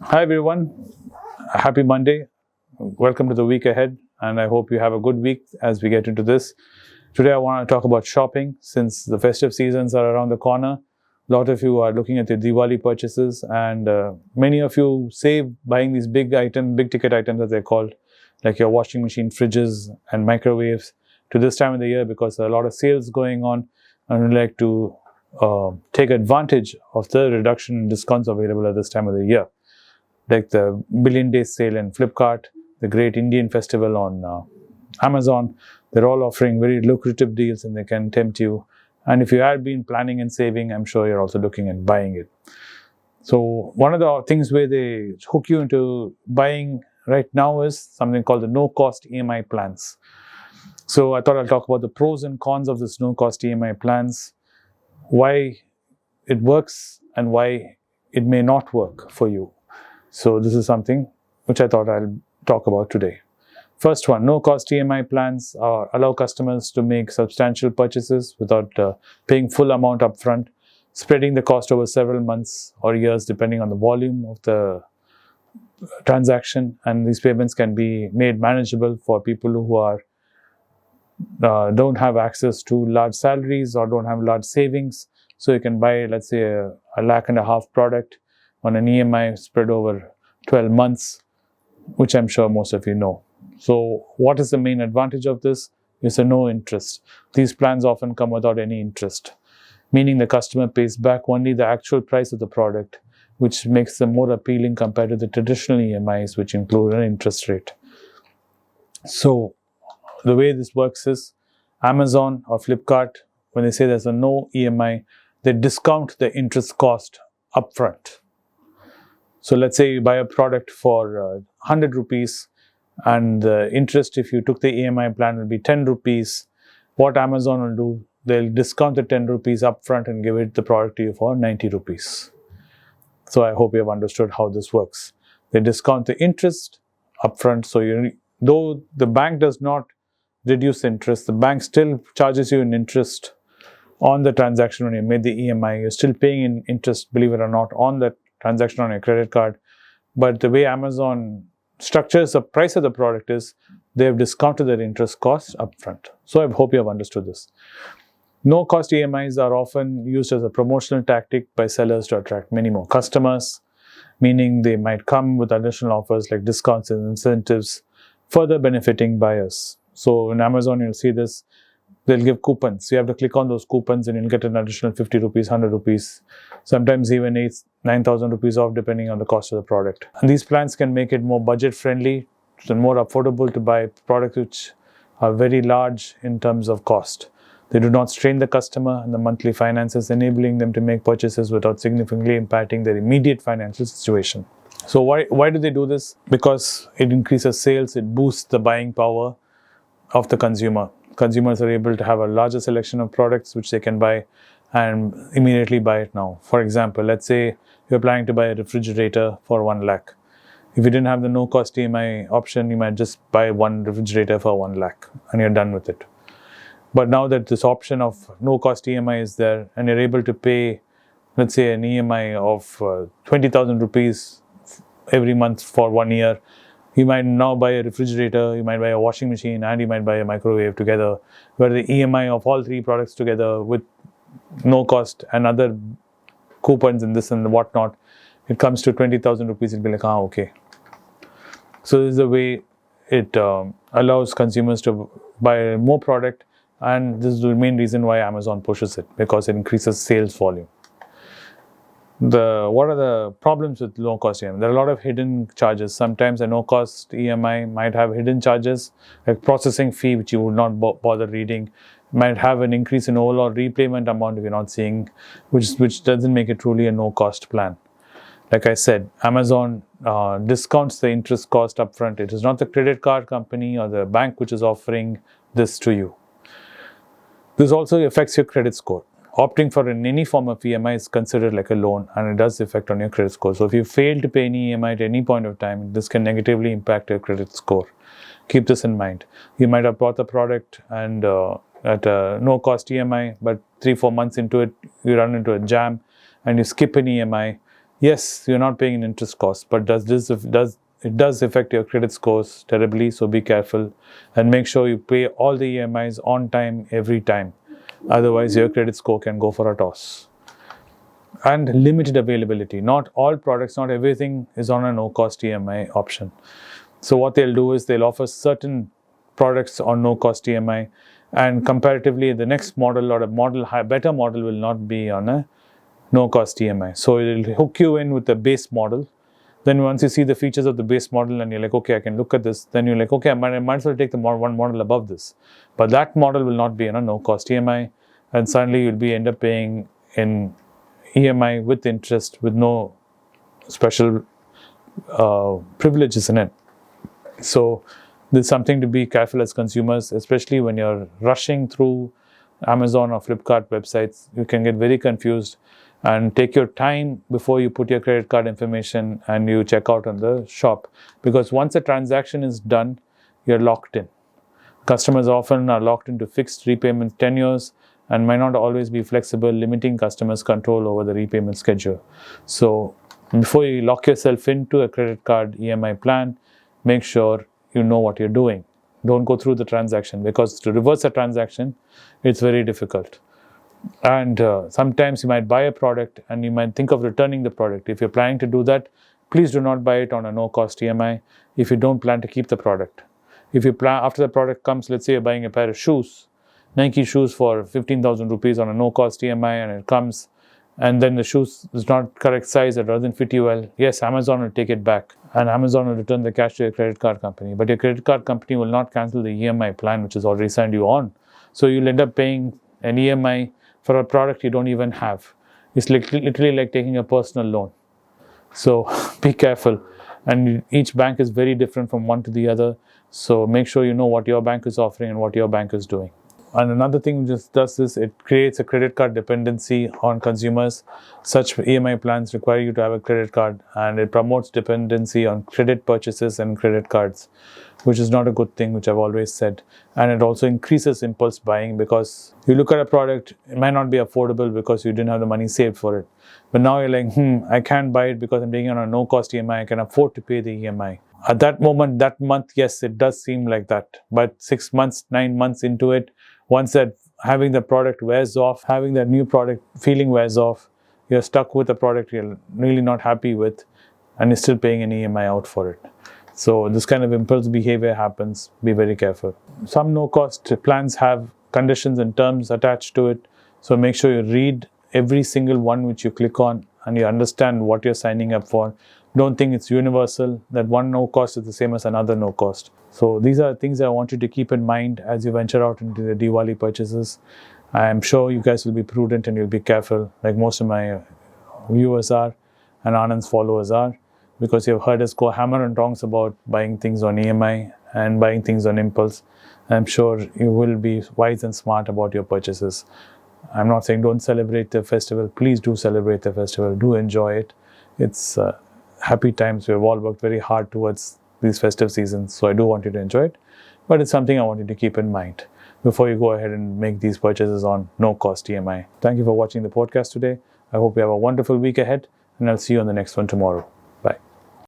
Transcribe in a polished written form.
Hi everyone, happy Monday. Welcome to the week ahead, and I hope you have a good week as we get into this. Today, I want to talk about shopping since the festive seasons are around the corner. A lot of you are looking at the Diwali purchases, and many of you save buying these big ticket items as they're called, like your washing machine, fridges, and microwaves to this time of the year because there are a lot of sales going on, and would like to take advantage of the reduction in discounts available at this time of the year, like the Billion Days sale in Flipkart, the Great Indian Festival on Amazon. They're all offering very lucrative deals and they can tempt you. And if you had been planning and saving, I'm sure you're also looking at buying it. So one of the things where they hook you into buying right now is something called the no-cost EMI plans. So I thought I'll talk about the pros and cons of this no-cost EMI plans, why it works and why it may not work for you. So this is something which I thought I'll talk about today. First one, no-cost EMI plans allow customers to make substantial purchases without paying full amount upfront, spreading the cost over several months or years depending on the volume of the transaction. And these payments can be made manageable for people who are don't have access to large salaries or don't have large savings. So you can buy, let's say, a $1.5 lakh product on an EMI spread over 12 months, which I'm sure most of you know. So what is the main advantage of this? It's a no interest. These plans often come without any interest, meaning the customer pays back only the actual price of the product, which makes them more appealing compared to the traditional EMIs, which include an interest rate. So the way this works is Amazon or Flipkart, when they say there's a no EMI, they discount the interest cost upfront. So let's say you buy a product for 100 rupees and the interest, if you took the EMI plan, will be 10 rupees. What Amazon will do, they'll discount the 10 rupees upfront and give it the product to you for 90 rupees. So I hope you have understood how this works. They discount the interest upfront. So though the bank does not reduce interest, the bank still charges you an interest on the transaction when you made the EMI. You're still paying in interest, believe it or not, on that transaction on your credit card. But the way Amazon structures the price of the product is they have discounted their interest cost upfront. So I hope you have understood this. No cost EMIs are often used as a promotional tactic by sellers to attract many more customers, meaning they might come with additional offers like discounts and incentives, further benefiting buyers. So in Amazon, you'll see this. They'll give coupons. You have to click on those coupons and you'll get an additional 50 rupees, 100 rupees, sometimes even 9,000 rupees off depending on the cost of the product. And these plans can make it more budget friendly and more affordable to buy products which are very large in terms of cost. They do not strain the customer and the monthly finances, enabling them to make purchases without significantly impacting their immediate financial situation. So why do they do this? Because it increases sales, it boosts the buying power of the consumer. Consumers are able to have a larger selection of products which they can buy and immediately buy it now. For example, let's say you're planning to buy a refrigerator for 1 lakh. If you didn't have the no-cost EMI option, you might just buy one refrigerator for 1 lakh and you're done with it. But now that this option of no-cost EMI is there and you're able to pay, let's say, an EMI of 20,000 rupees every month for 1 year, you might now buy a refrigerator, you might buy a washing machine, and you might buy a microwave together, where the EMI of all three products together with no cost and other coupons and this and whatnot, it comes to 20,000 rupees. It'll be like, okay. So this is the way it allows consumers to buy more product, and this is the main reason why Amazon pushes it, because it increases sales volume. What are the problems with no-cost EMI? There are a lot of hidden charges. Sometimes a no-cost EMI might have hidden charges, like processing fee, which you would not bother reading. Might have an increase in overall repayment amount if you're not seeing, which doesn't make it truly a no-cost plan. Like I said, Amazon discounts the interest cost upfront. It is not the credit card company or the bank which is offering this to you. This also affects your credit score. Opting for any form of EMI is considered like a loan, and it does affect on your credit score. So if you fail to pay any EMI at any point of time, this can negatively impact your credit score. Keep this in mind. You might have bought the product and at a no-cost EMI, but 3-4 months into it, you run into a jam and you skip an EMI. yes, you're not paying an interest cost, but it does affect your credit scores terribly. So be careful and make sure you pay all the EMIs on time every time. Otherwise, your credit score can go for a toss. And limited availability. Not all products, not everything is on a no-cost EMI option. So what they'll do is they'll offer certain products on no-cost EMI, and comparatively, the next model or a better model will not be on a no-cost EMI. So it'll hook you in with the base model. Then once you see the features of the base model and you're like, okay, I can look at this, then you're like, okay, I might as well take the one model above this. But that model will not be on a no-cost EMI, and suddenly you'll end up paying in EMI with interest with no special privileges in it. So there's something to be careful as consumers, especially when you're rushing through Amazon or Flipkart websites. You can get very confused, and take your time before you put your credit card information and you check out on the shop, because once a transaction is done, you're locked in. Customers often are locked into fixed repayment tenures and might not always be flexible, limiting customers' control over the repayment schedule. So before you lock yourself into a credit card EMI plan, make sure you know what you're doing. Don't go through the transaction, because to reverse a transaction, it's very difficult. And sometimes you might buy a product and you might think of returning the product. If you're planning to do that, please do not buy it on a no-cost EMI if you don't plan to keep the product. If you plan, after the product comes, let's say you're buying a pair of shoes, Nike shoes for 15,000 rupees on a no-cost EMI, and it comes, and then the shoes is not correct size, it doesn't fit you well, yes, Amazon will take it back and Amazon will return the cash to your credit card company. But your credit card company will not cancel the EMI plan which is already signed you on. So you'll end up paying an EMI for a product you don't even have. It's literally like taking a personal loan. So be careful. And each bank is very different from one to the other. So make sure you know what your bank is offering and what your bank is doing. And another thing just does is it creates a credit card dependency on consumers. Such EMI plans require you to have a credit card, and it promotes dependency on credit purchases and credit cards, which is not a good thing, which I've always said. And it also increases impulse buying, because you look at a product, it might not be affordable because you didn't have the money saved for it. But now you're like, I can't buy it because I'm taking on a no-cost EMI. I can afford to pay the EMI. At that moment, that month, yes, it does seem like that. But 6 months, 9 months into it, once that having the product wears off, having that new product feeling wears off, you're stuck with a product you're really not happy with, and you're still paying an EMI out for it. So this kind of impulse behavior happens. Be very careful. Some no-cost plans have conditions and terms attached to it. So make sure you read every single one which you click on and you understand what you're signing up for. Don't think it's universal, that one no-cost is the same as another no-cost. So these are things I want you to keep in mind as you venture out into the Diwali purchases. I'm sure you guys will be prudent and you'll be careful, like most of my viewers are and Anand's followers are, because you've heard us go hammer and tongs about buying things on EMI and buying things on impulse. I'm sure you will be wise and smart about your purchases. I'm not saying don't celebrate the festival. Please do celebrate the festival. Do enjoy it. It's happy times. We've all worked very hard towards these festive seasons. So I do want you to enjoy it. But it's something I want you to keep in mind before you go ahead and make these purchases on no-cost EMI. Thank you for watching the podcast today. I hope you have a wonderful week ahead, and I'll see you on the next one tomorrow.